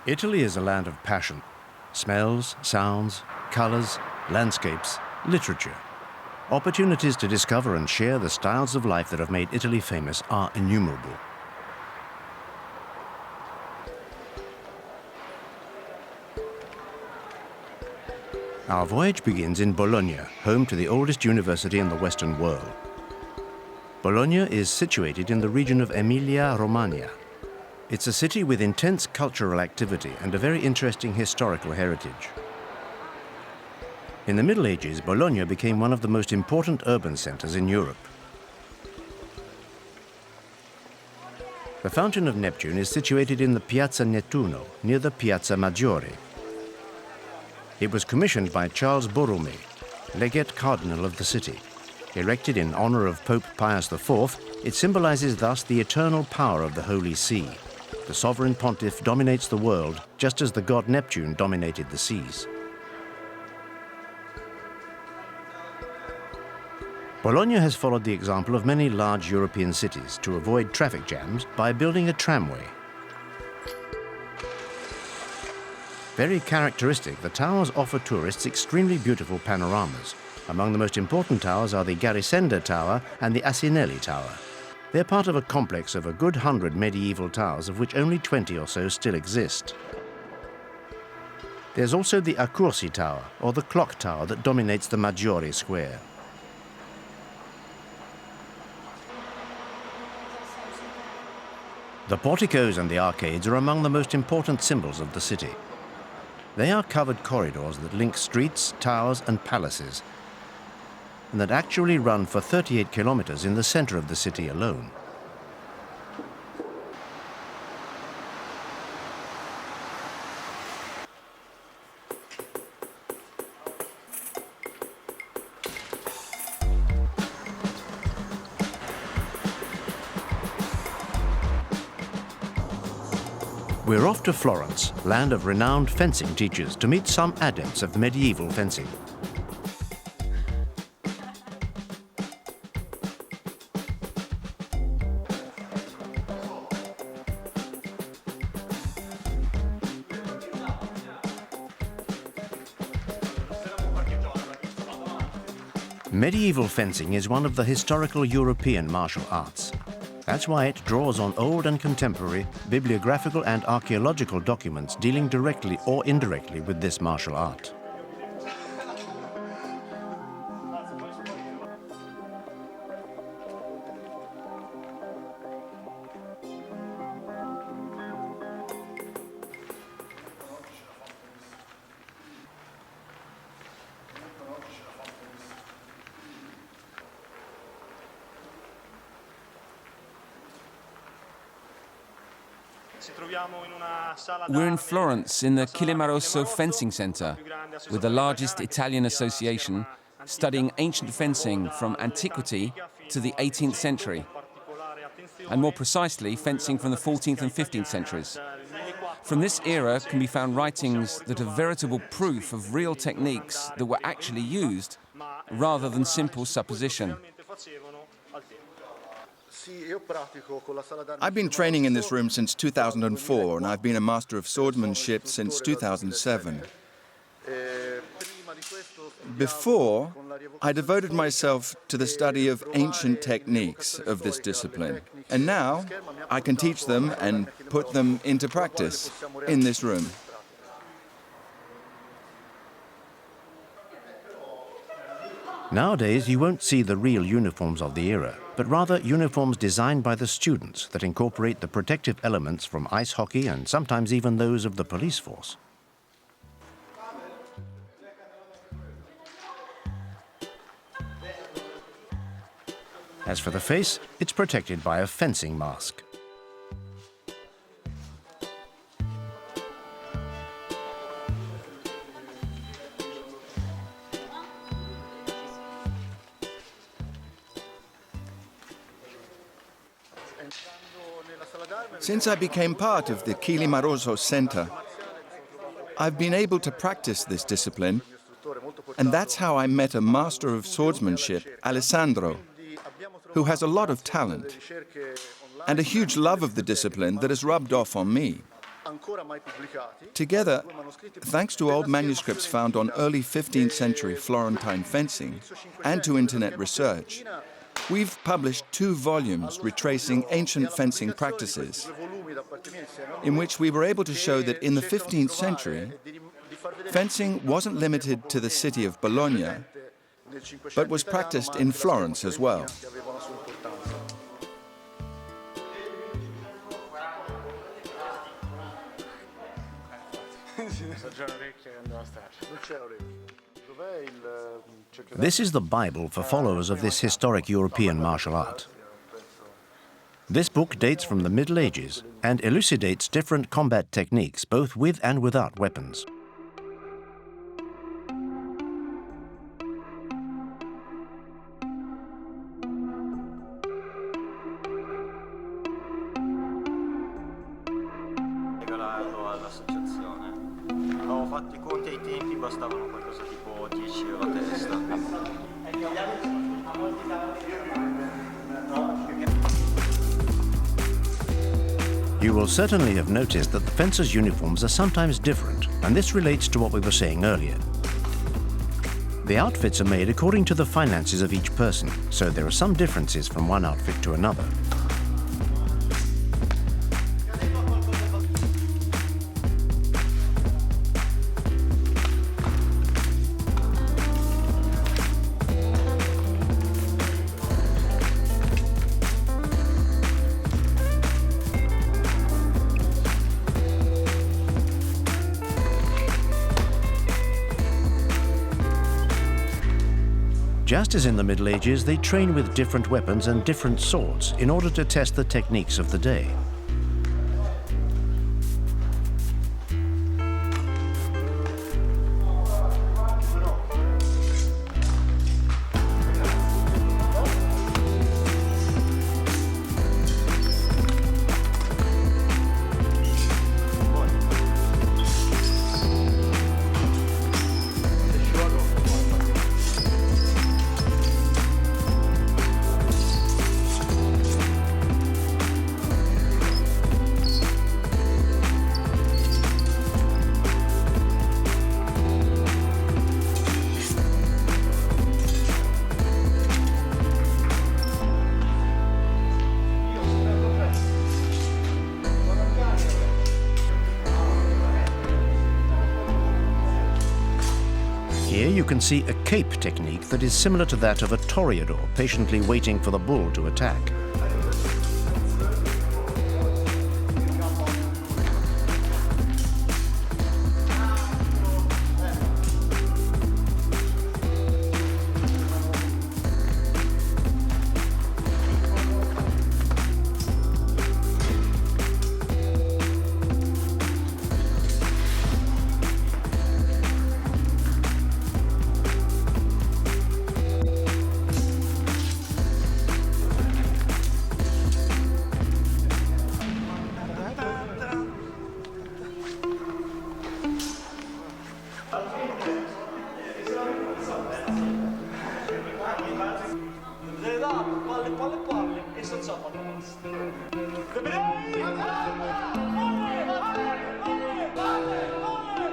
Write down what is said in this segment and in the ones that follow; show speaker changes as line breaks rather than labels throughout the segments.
Italy is a land of passion. Smells, sounds, colors, landscapes, literature. Opportunities to discover and share the styles of life that have made Italy famous are innumerable. Our voyage begins in Bologna, home to the oldest university in the Western world. Bologna is situated in the region of Emilia-Romagna. It's a city with intense cultural activity and a very interesting historical heritage. In the Middle Ages, Bologna became one of the most important urban centers in Europe. The Fountain of Neptune is situated in the Piazza Nettuno, near the Piazza Maggiore. It was commissioned by Charles Borromeo, legate cardinal of the city. Erected in honor of Pope Pius IV, it symbolizes thus the eternal power of the Holy See. The sovereign pontiff dominates the world, just as the god Neptune dominated the seas. Bologna has followed the example of many large European cities to avoid traffic jams by building a tramway. Very characteristic, the towers offer tourists extremely beautiful panoramas. Among the most important towers are the Garisenda Tower and the Asinelli Tower. They're part of a complex of a good 100 medieval towers, of which only 20 or so still exist. There's also the Accursi Tower, or the clock tower that dominates the Maggiore Square. The porticos and the arcades are among the most important symbols of the city. They are covered corridors that link streets, towers and palaces, and that actually run for 38 kilometers in the center of the city alone. We're off to Florence, land of renowned fencing teachers, to meet some adepts of medieval fencing. Medieval fencing is one of the historical European martial arts. That's why it draws on old and contemporary bibliographical and archaeological documents dealing directly or indirectly with this martial art.
We're in Florence in the Cinematographer Fencing Center, with the largest Italian association studying ancient fencing from antiquity to the 18th century, and more precisely, fencing from the 14th and 15th centuries. From this era can be found writings that are veritable proof of real techniques that were actually used, rather than simple supposition.
I've been training in this room since 2004, and I've been a master of swordsmanship since 2007. Before, I devoted myself to the study of ancient techniques of this discipline, and now I can teach them and put them into practice in this room.
Nowadays, you won't see the real uniforms of the era, but rather uniforms designed by the students that incorporate the protective elements from ice hockey and sometimes even those of the police force. As for the face, it's protected by a fencing mask.
Since I became part of the Cinematographer Center, I've been able to practice this discipline, and that's how I met a master of swordsmanship, Alessandro, who has a lot of talent and a huge love of the discipline that has rubbed off on me. Together, thanks to old manuscripts found on early 15th century Florentine fencing and to internet research, we've published 2 volumes retracing ancient fencing practices, in which we were able to show that in the 15th century, fencing wasn't limited to the city of Bologna, but was practiced in Florence as well.
This is the Bible for followers of this historic European martial art. This book dates from the Middle Ages and elucidates different combat techniques, both with and without weapons. You will certainly have noticed that the fencers' uniforms are sometimes different, and this relates to what we were saying earlier. The outfits are made according to the finances of each person, so there are some differences from one outfit to another. Just as in the Middle Ages, they train with different weapons and different swords in order to test the techniques of the day. Here you can see a cape technique that is similar to that of a toreador patiently waiting for the bull to attack.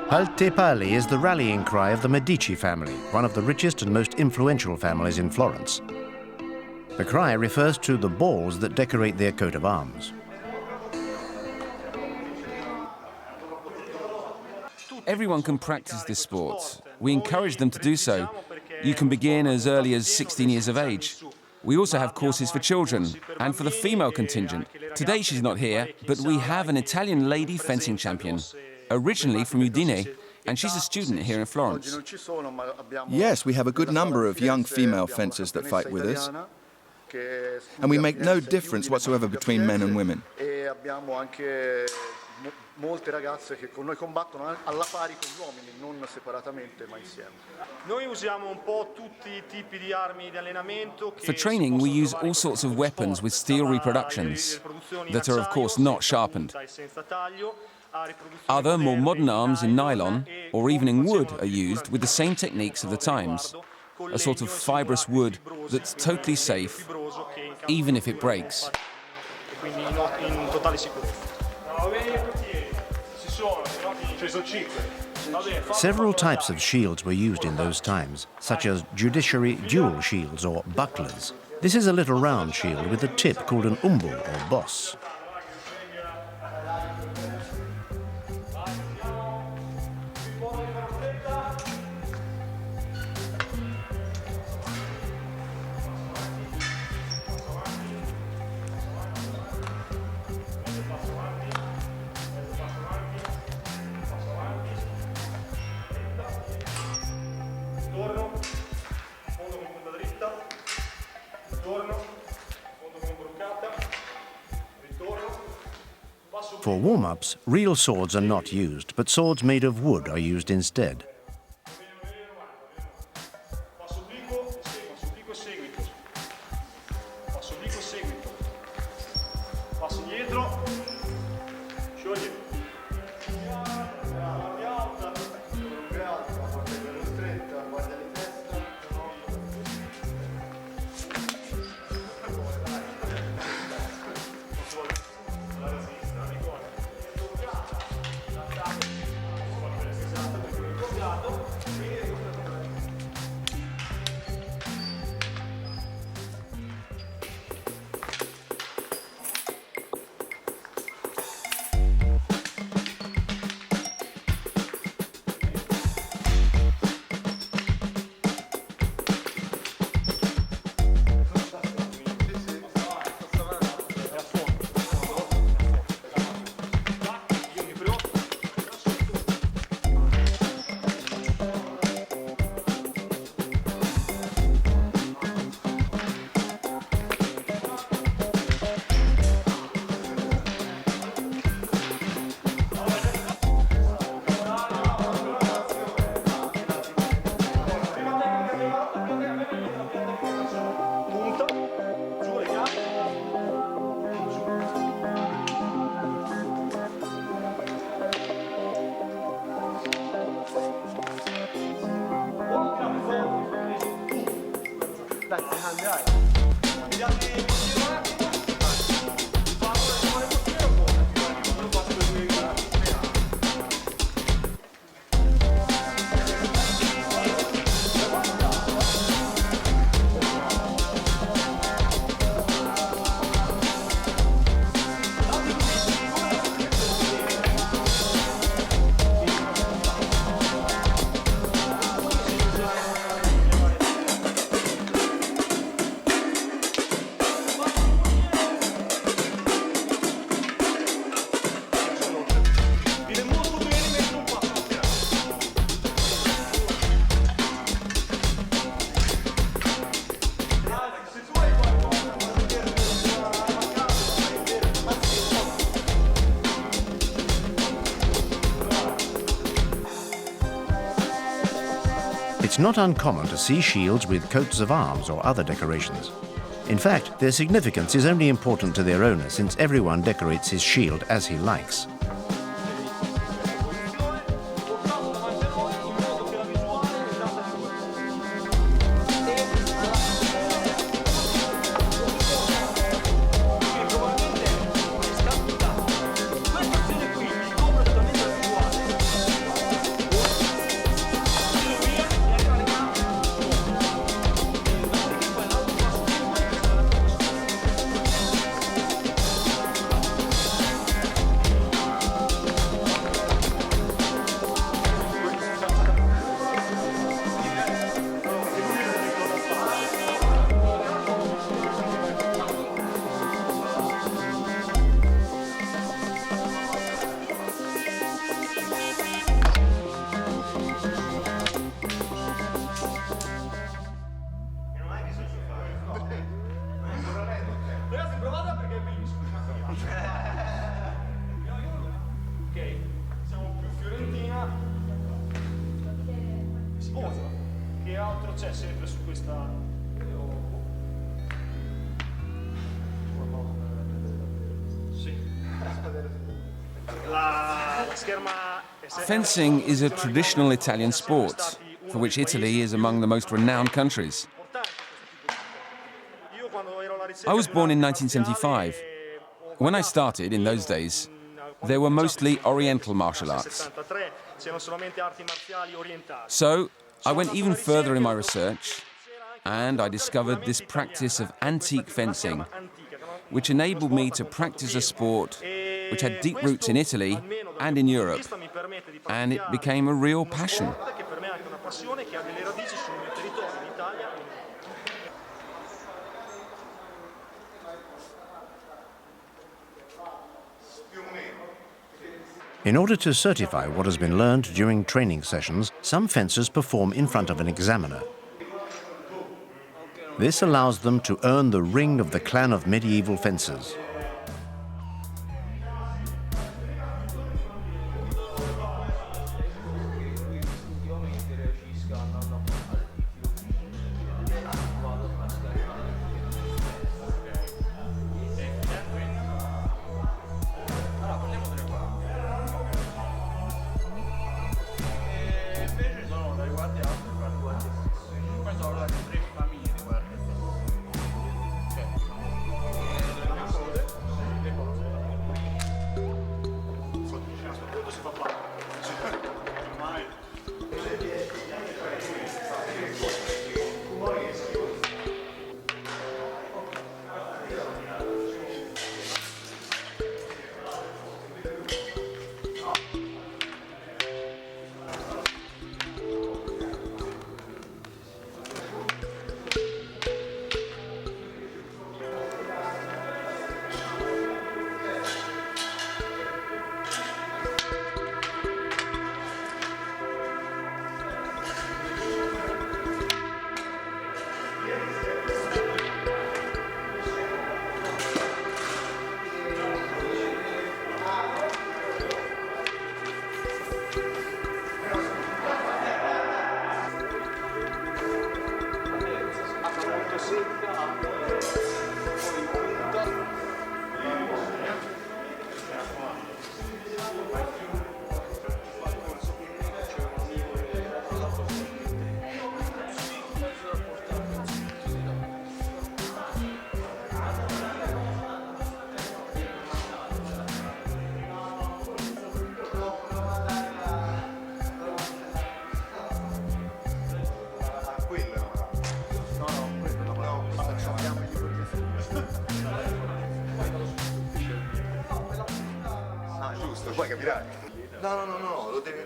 Alte Pali is the rallying cry of the Medici family, one of the richest and most influential families in Florence. The cry refers to the balls that decorate their coat of arms.
Everyone can practice this sport. We encourage them to do so. You can begin as early as 16 years of age. We also have courses for children and for the female contingent. Today she's not here, but we have an Italian lady fencing champion, originally from Udine, and she's a student here in Florence.
Yes, we have a good number of young female fencers that fight with us, and we make no difference whatsoever between men and women.
Molte ragazze che con noi combattono alla pari con gli uomini, non separatamente ma insieme. Noi usiamo un po' tutti i tipi di armi di allenamento.
For training, we use all sorts of weapons with steel reproductions that are, of course, not sharpened. Other, more modern arms in nylon or even in wood are used with the same techniques of the times, a sort of fibrous wood that's totally safe, even if it breaks.
Several types of shields were used in those times, such as judiciary dual shields or bucklers. This is a little round shield with a tip called an umbel or boss. For warm-ups, real swords are not used, but swords made of wood are used instead. It's not uncommon to see shields with coats of arms or other decorations. In fact, their significance is only important to their owner, since everyone decorates his shield as he likes.
c'è sempre su questa...
Fencing is a traditional Italian sport, for which Italy is among the most renowned countries. I was born in 1975. When I started, in those days, There were mostly Oriental martial arts. So I went even further in my research, and I discovered this practice of antique fencing, which enabled me to practice a sport which had deep roots in Italy and in Europe, and it became a real passion.
In order to certify what has been learned during training sessions, some fencers perform in front of an examiner. This allows them to earn the ring of the clan of medieval fencers.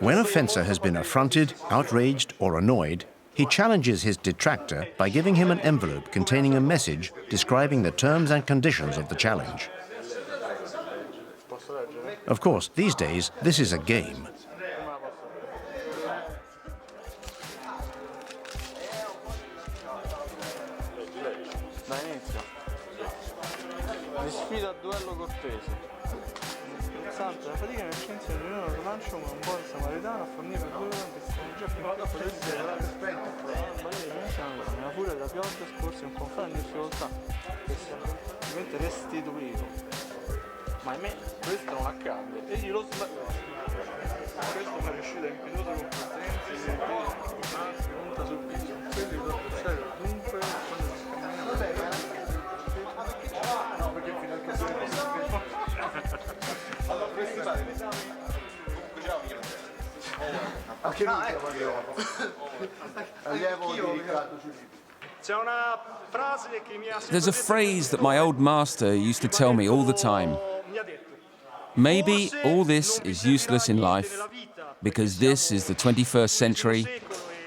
When a fencer has been affronted, outraged, or annoyed, he challenges his detractor by giving him an envelope containing a message describing the terms and conditions of the challenge. Of course, these days, this is a game.
La fatica nel senso di un romancio come un buon samaritano a fornire per due ore che sono già più piccoli una furia della pioggia scorse un confronto in difficoltà che semplicemente restituito, ma ahimè questo non accade. Egli lo questo fa riuscire a impetuoso con potenza e punta sul viso quelli lo avversario dunque quando si scammina no perché fino al caso
There's a phrase that my old master used to tell me all the time. Maybe all this is useless in life because this is the 21st century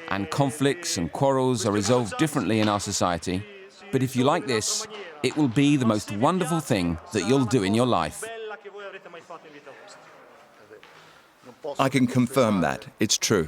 and conflicts and quarrels are resolved differently in our society. But if you like this, it will be the most wonderful thing that you'll do in your life.
I can confirm that. It's true.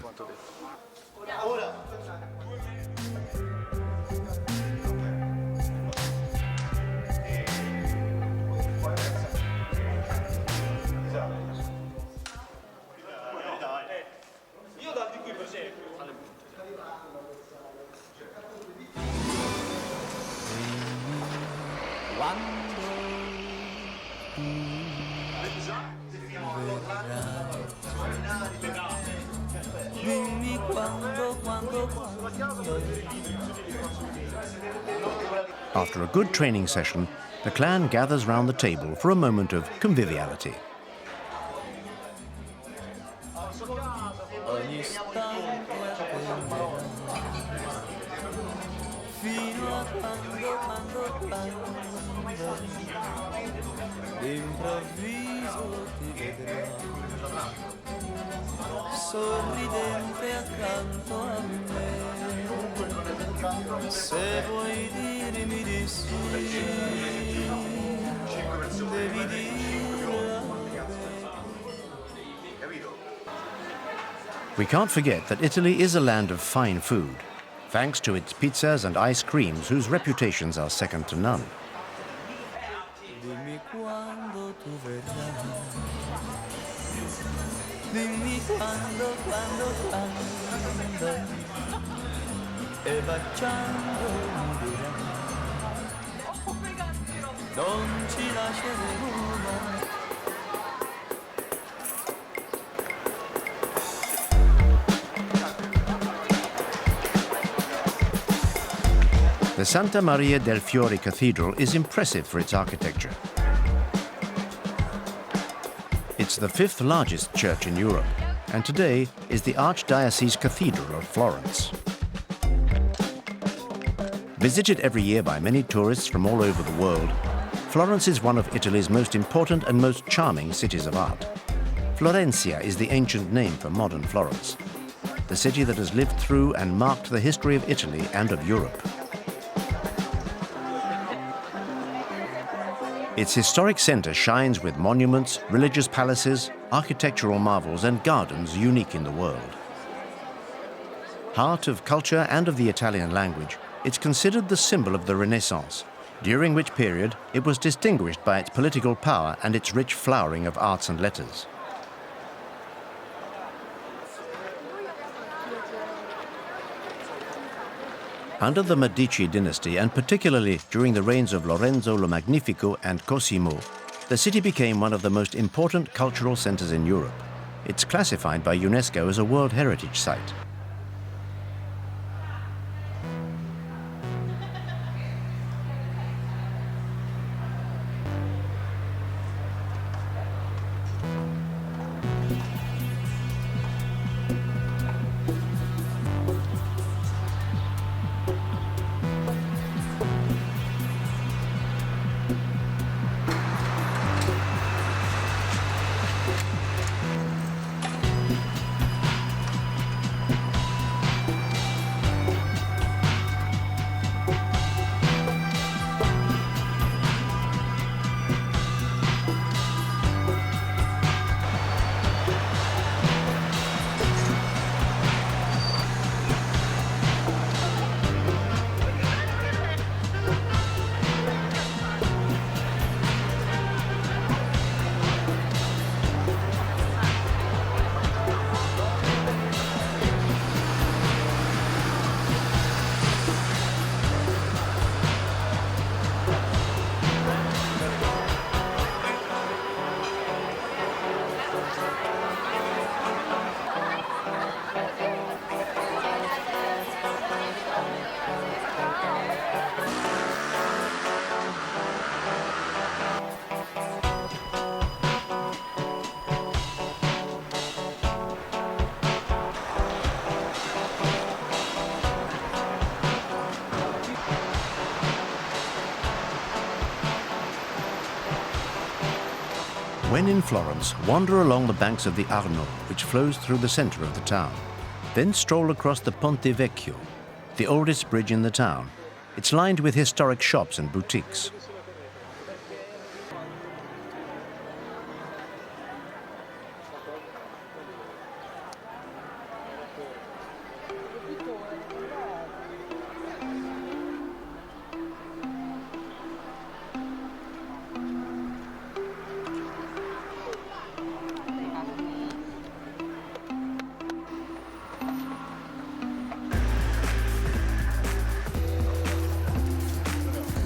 After a good training session, the clan gathers round the table for a moment of conviviality.
fino a quando d'improvviso ti vedrò sorridente accanto a me. Se vuoi dirmi di sì, devi dirla.
We can't forget that Italy is a land of fine food, thanks to its pizzas and ice creams whose reputations are second to none.
Dimmi quando tu verrai, dimmi quando, e baciando mi dirai, non ci lasceremo mai.
The Santa Maria del Fiore Cathedral is impressive for its architecture. It's the 5th largest church in Europe, and today is the Archdiocese Cathedral of Florence. Visited every year by many tourists from all over the world, Florence is one of Italy's most important and most charming cities of art. Florencia is the ancient name for modern Florence, the city that has lived through and marked the history of Italy and of Europe. Its historic centre shines with monuments, religious palaces, architectural marvels and gardens unique in the world. Heart of culture and of the Italian language, it's considered the symbol of the Renaissance, during which period it was distinguished by its political power and its rich flowering of arts and letters. Under the Medici dynasty, and particularly during the reigns of Lorenzo lo Magnifico and Cosimo, the city became one of the most important cultural centers in Europe. It's classified by UNESCO as a World Heritage Site. When in Florence, wander along the banks of the Arno, which flows through the center of the town. Then stroll across the Ponte Vecchio, the oldest bridge in the town. It's lined with historic shops and boutiques.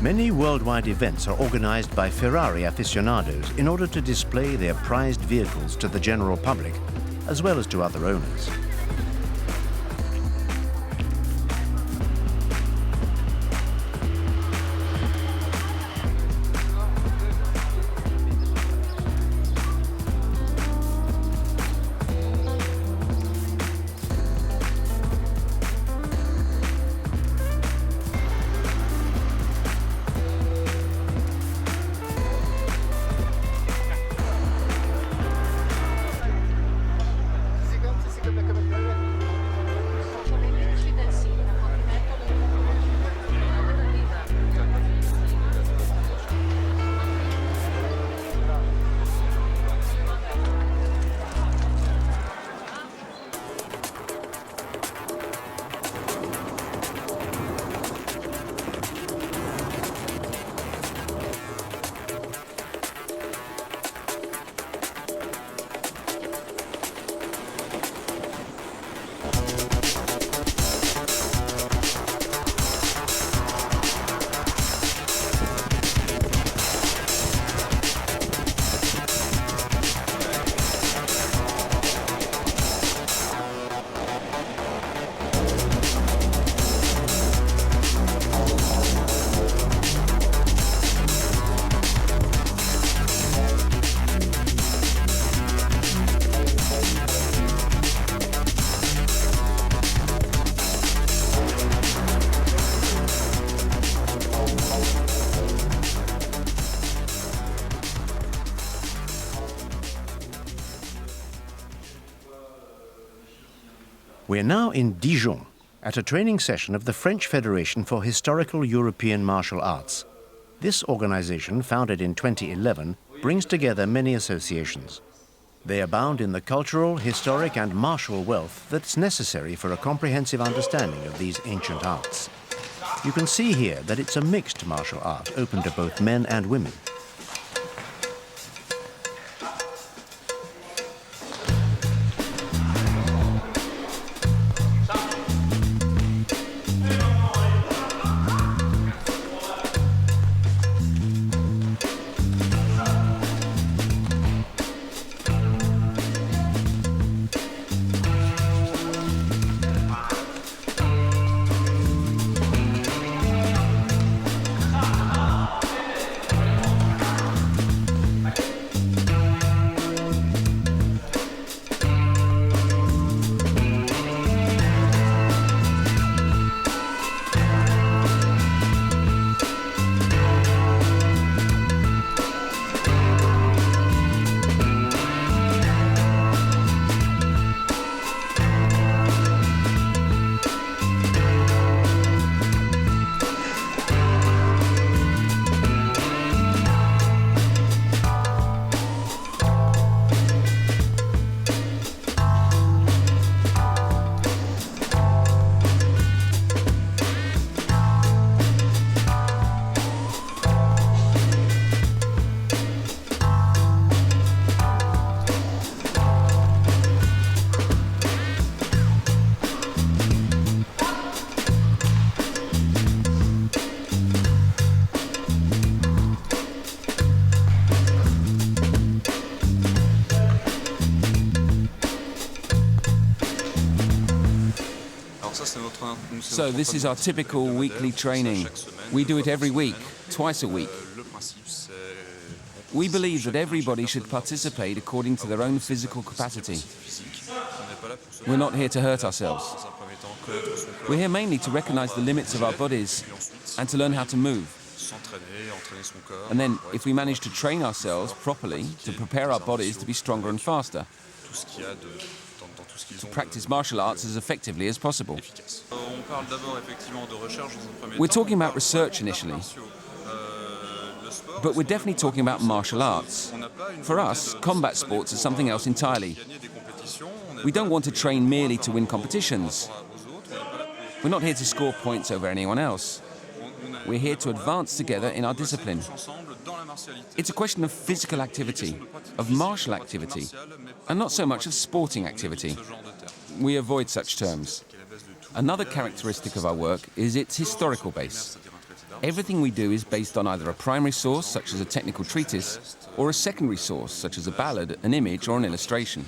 Many worldwide events are organized by Ferrari aficionados in order to display their prized vehicles to the general public, as well as to other owners. We're now in Dijon, at a training session of the French Federation for Historical European Martial Arts. This organization, founded in 2011, brings together many associations. They abound in the cultural, historic and martial wealth that's necessary for a comprehensive understanding of these ancient arts. You can see here that it's a mixed martial art open to both men and women.
So this is our typical weekly training. We do it every week, twice a week. We believe that everybody should participate according to their own physical capacity. We're not here to hurt ourselves. We're here mainly to recognize the limits of our bodies and to learn how to move. And then, if we manage to train ourselves properly, to prepare our bodies to be stronger and faster, to practice martial arts as effectively as possible. We're talking about research initially, but we're definitely talking about martial arts. For us, combat sports are something else entirely. We don't want to train merely to win competitions. We're not here to score points over anyone else. We're here to advance together in our discipline. It's a question of physical activity, of martial activity, and not so much of sporting activity. We avoid such terms. Another characteristic of our work is its historical base. Everything we do is based on either a primary source, such as a technical treatise, or a secondary source, such as a ballad, an image, or an illustration.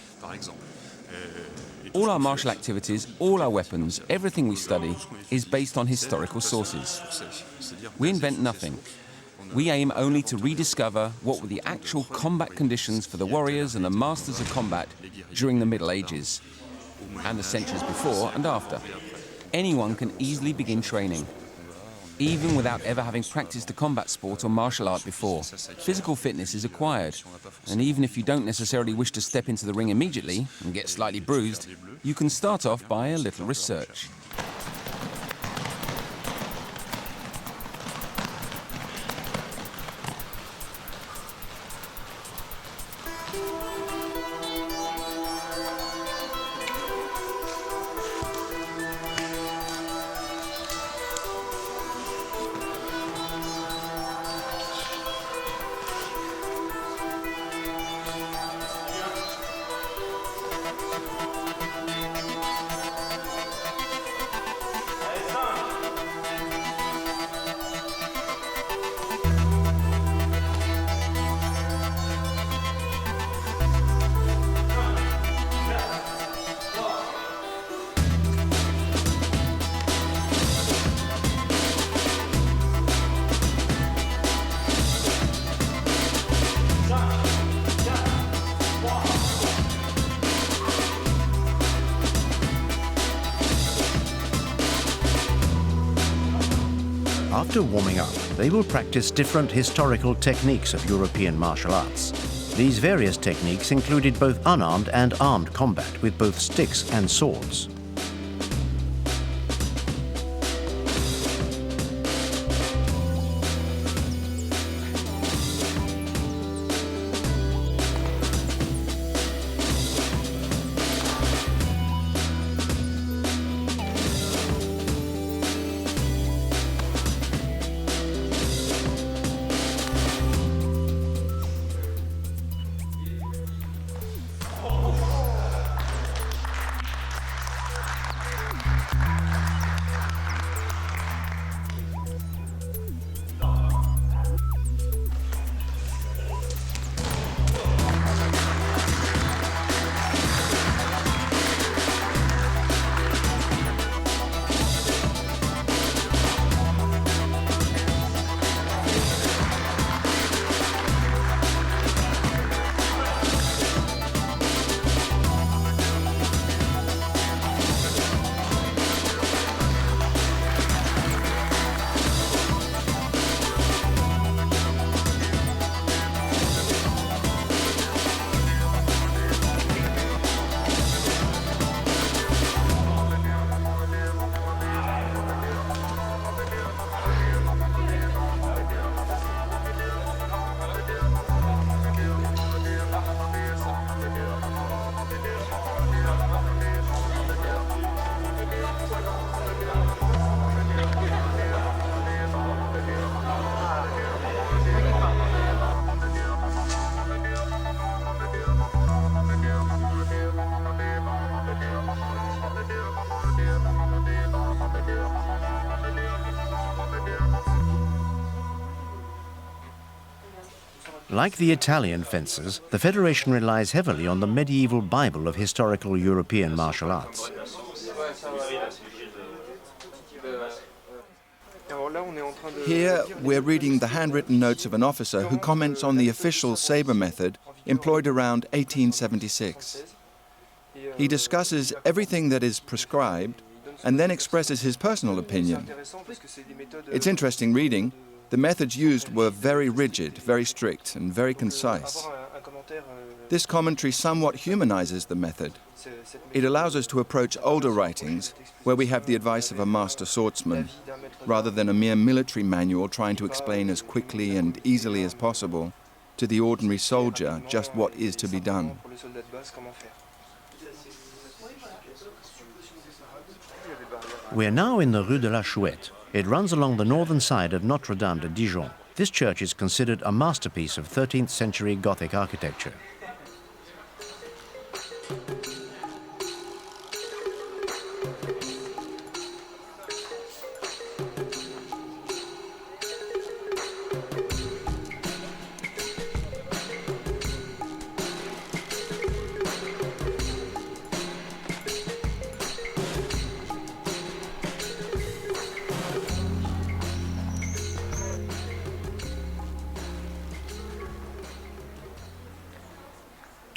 All our martial activities, all our weapons, everything we study is based on historical sources. We invent nothing. We aim only to rediscover what were the actual combat conditions for the warriors and the masters of combat during the Middle Ages, and the centuries before and after. Anyone can easily begin training, even without ever having practiced a combat sport or martial art before. Physical fitness is acquired, and even if you don't necessarily wish to step into the ring immediately and get slightly bruised, you can start off by a little research.
After warming up, they will practice different historical techniques of European martial arts. These various techniques included both unarmed and armed combat with both sticks and swords. Like the Italian fencers, the Federation relies heavily on the medieval Bible of historical European martial arts.
Here, we're reading the handwritten notes of an officer who comments on the official saber method employed around 1876. He discusses everything that is prescribed and then expresses his personal opinion. It's interesting reading. The methods used were very rigid, very strict, and very concise. This commentary somewhat humanizes the method. It allows us to approach older writings where we have the advice of a master swordsman, rather than a mere military manual trying to explain as quickly and easily as possible to the ordinary soldier just what is to be done.
We're now in the Rue de la Chouette. It runs along the northern side of Notre-Dame de Dijon. This church is considered a masterpiece of 13th century Gothic architecture.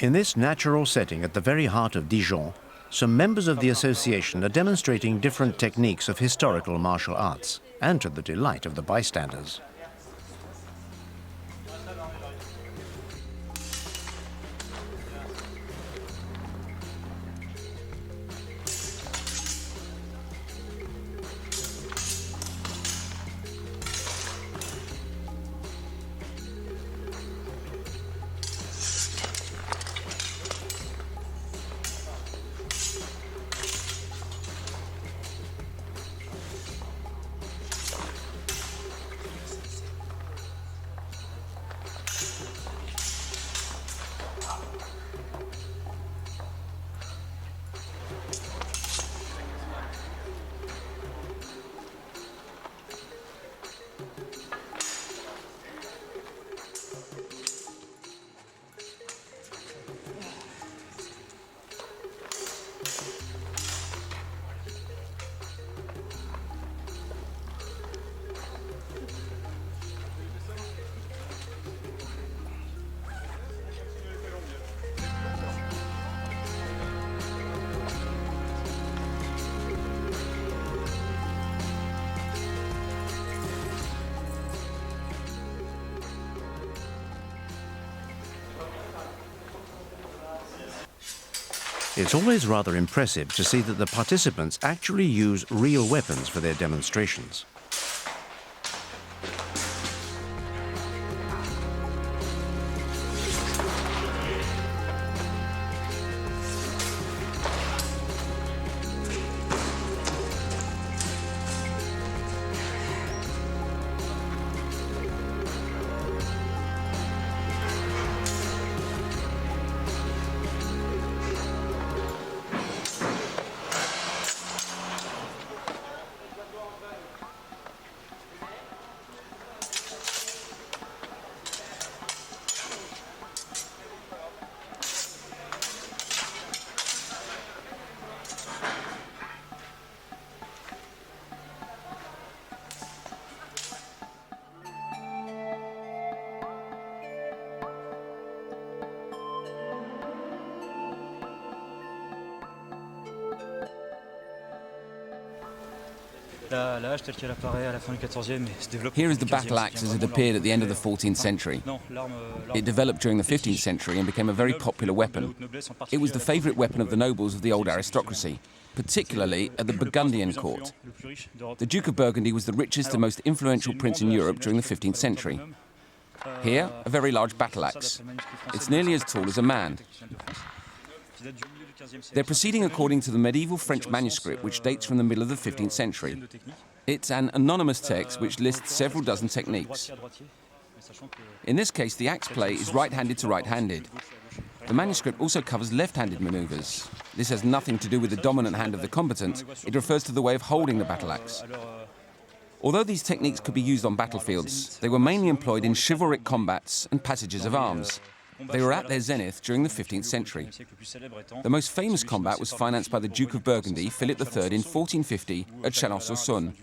In this natural setting at the very heart of Dijon, some members of the association are demonstrating different techniques of historical martial arts, and to the delight of the bystanders. It's always rather impressive to see that the participants actually use real weapons for their demonstrations.
Here is the battle axe as it appeared at the end of the 14th century. It developed during the 15th century and became a very popular weapon. It was the favourite weapon of the nobles of the old aristocracy, particularly at the Burgundian court. The Duke of Burgundy was the richest and most influential prince in Europe during the 15th century. Here, a very large battle axe. It's nearly as tall as a man. They're proceeding according to the medieval French manuscript, which dates from the middle of the 15th century. It's an anonymous text which lists several dozen techniques. In this case, the axe play is right-handed to right-handed. The manuscript also covers left-handed maneuvers. This has nothing to do with the dominant hand of the combatant. It refers to the way of holding the battle axe. Although these techniques could be used on battlefields, they were mainly employed in chivalric combats and passages of arms. They were at their zenith during the 15th century. The most famous combat was financed by the Duke of Burgundy, Philip III, in 1450 at Chalon-sur-Saône.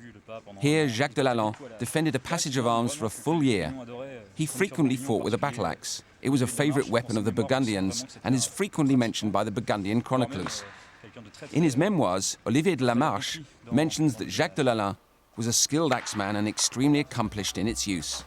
Here, Jacques de Lalande defended a passage of arms for a full year. He frequently fought with a battle axe. It was a favourite weapon of the Burgundians and is frequently mentioned by the Burgundian chroniclers. In his memoirs, Olivier de la Marche mentions that Jacques de Lalande was a skilled axeman and extremely accomplished in its use.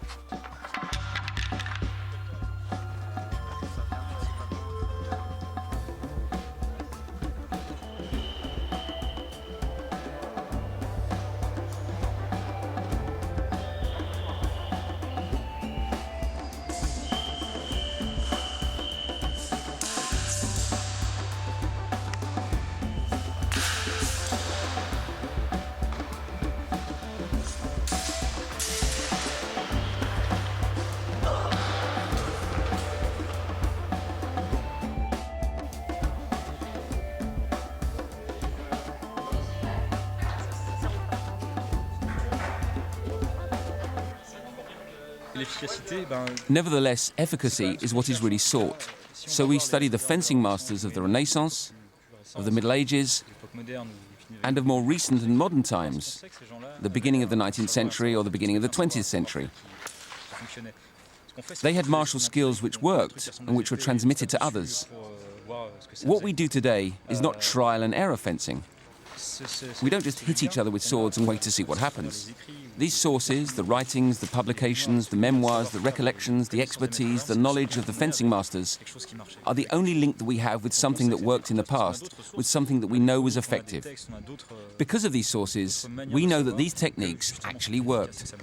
Nevertheless, efficacy is what is really sought. So we study the fencing masters of the Renaissance, of the Middle Ages, and of more recent and modern times, the beginning of the 19th century or the beginning of the 20th century. They had martial skills which worked and which were transmitted to others. What we do today is not trial and error fencing. We don't just hit each other with swords and wait to see what happens. These sources, the writings, the publications, the memoirs, the recollections, the expertise, the knowledge of the fencing masters are the only link that we have with something that worked in the past, with something that we know was effective. Because of these sources, we know that these techniques actually worked.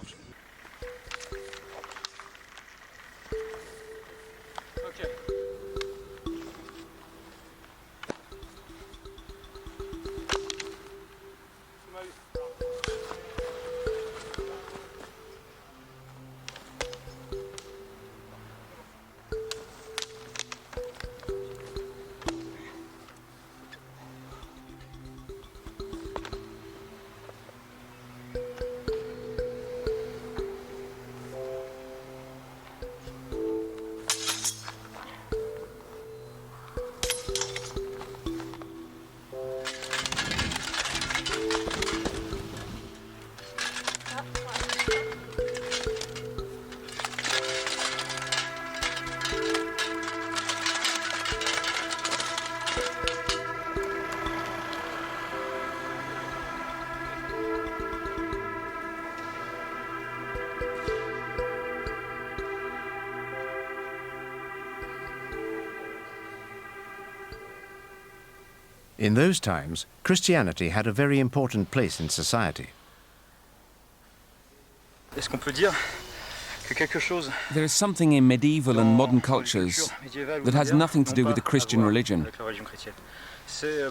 In those times, Christianity had a very important place in society.
There is something in medieval and modern cultures that has nothing to do with the Christian religion.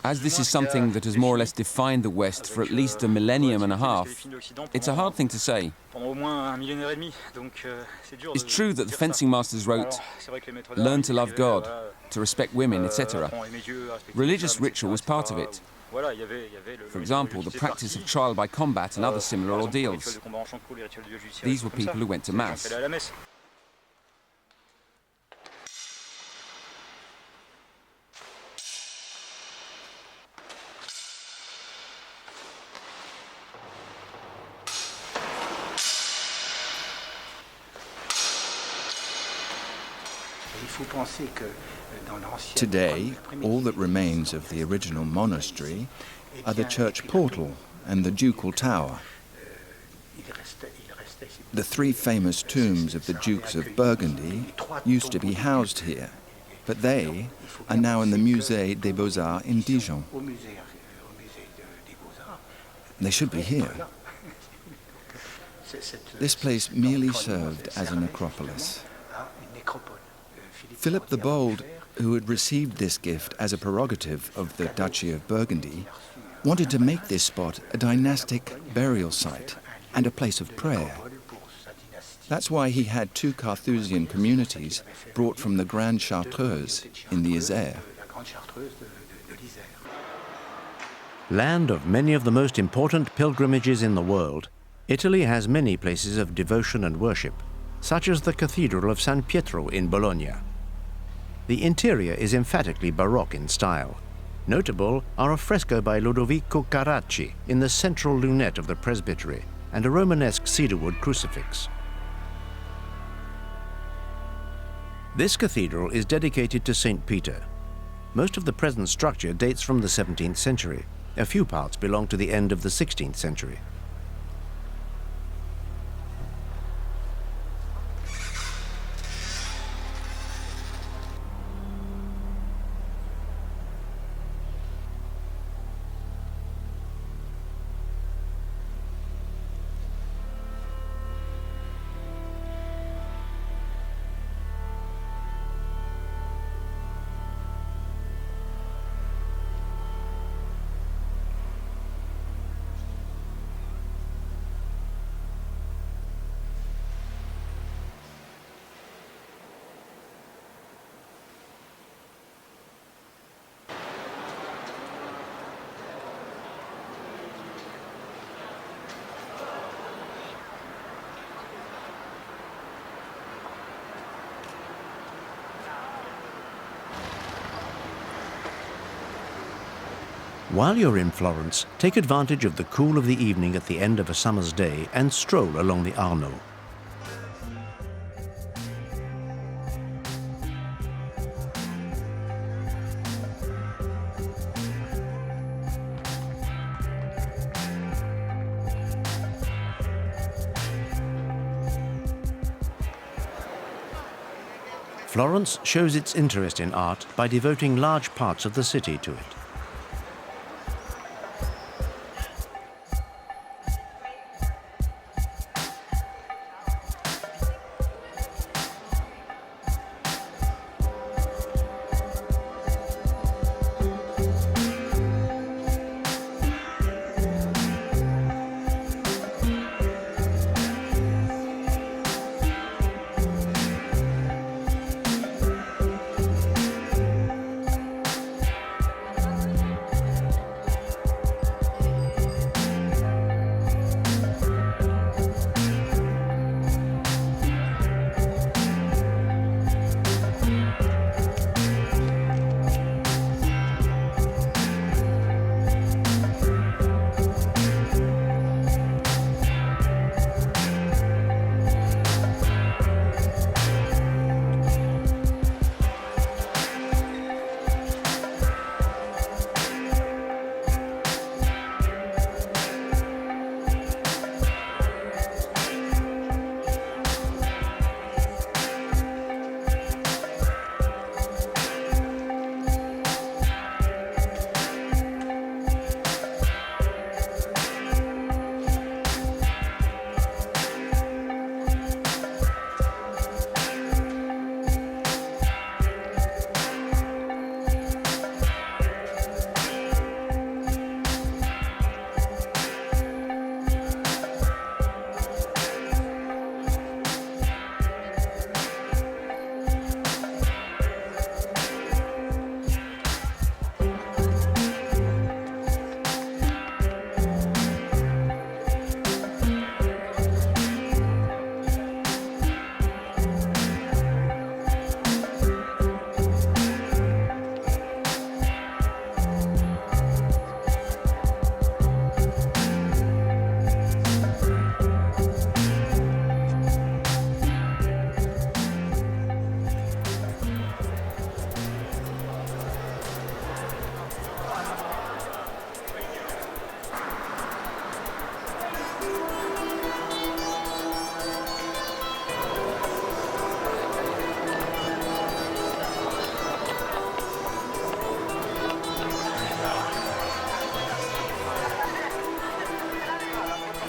As this is something that has more or less defined the West for at least a millennium and a half, it's a hard thing to say. It's true that the fencing masters wrote, "Learn to love God, to respect women, etc." Religious ritual was part of it. For example, the practice of trial by combat and other similar ordeals. These were people who went to Mass.
Today, all that remains of the original monastery are the church portal and the ducal tower. The three famous tombs of the Dukes of Burgundy used to be housed here, but they are now in the Musée des Beaux-Arts in Dijon. They should be here. This place merely served as a necropolis. Philip the Bold, who had received this gift as a prerogative of the Duchy of Burgundy, wanted to make this spot a dynastic burial site and a place of prayer. That's why he had two Carthusian communities brought from the Grande Chartreuse in the Isère.
Land of many of the most important pilgrimages in the world, Italy has many places of devotion and worship, such as the Cathedral of San Pietro in Bologna. The interior is emphatically Baroque in style. Notable are a fresco by Lodovico Carracci in the central lunette of the presbytery and a Romanesque cedarwood crucifix. This cathedral is dedicated to St. Peter. Most of the present structure dates from the 17th century. A few parts belong to the end of the 16th century. While you're in Florence, take advantage of the cool of the evening at the end of a summer's day and stroll along the Arno. Florence shows its interest in art by devoting large parts of the city to it.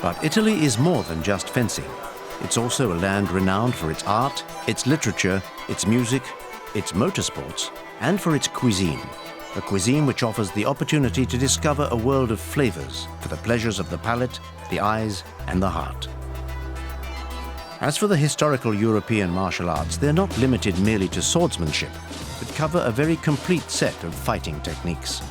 But Italy is more than just fencing. It's also a land renowned for its art, its literature, its music, its motorsports, and for its cuisine. A cuisine which offers the opportunity to discover a world of flavors for the pleasures of the palate, the eyes, and the heart. As for the historical European martial arts, they're not limited merely to swordsmanship, but cover a very complete set of fighting techniques.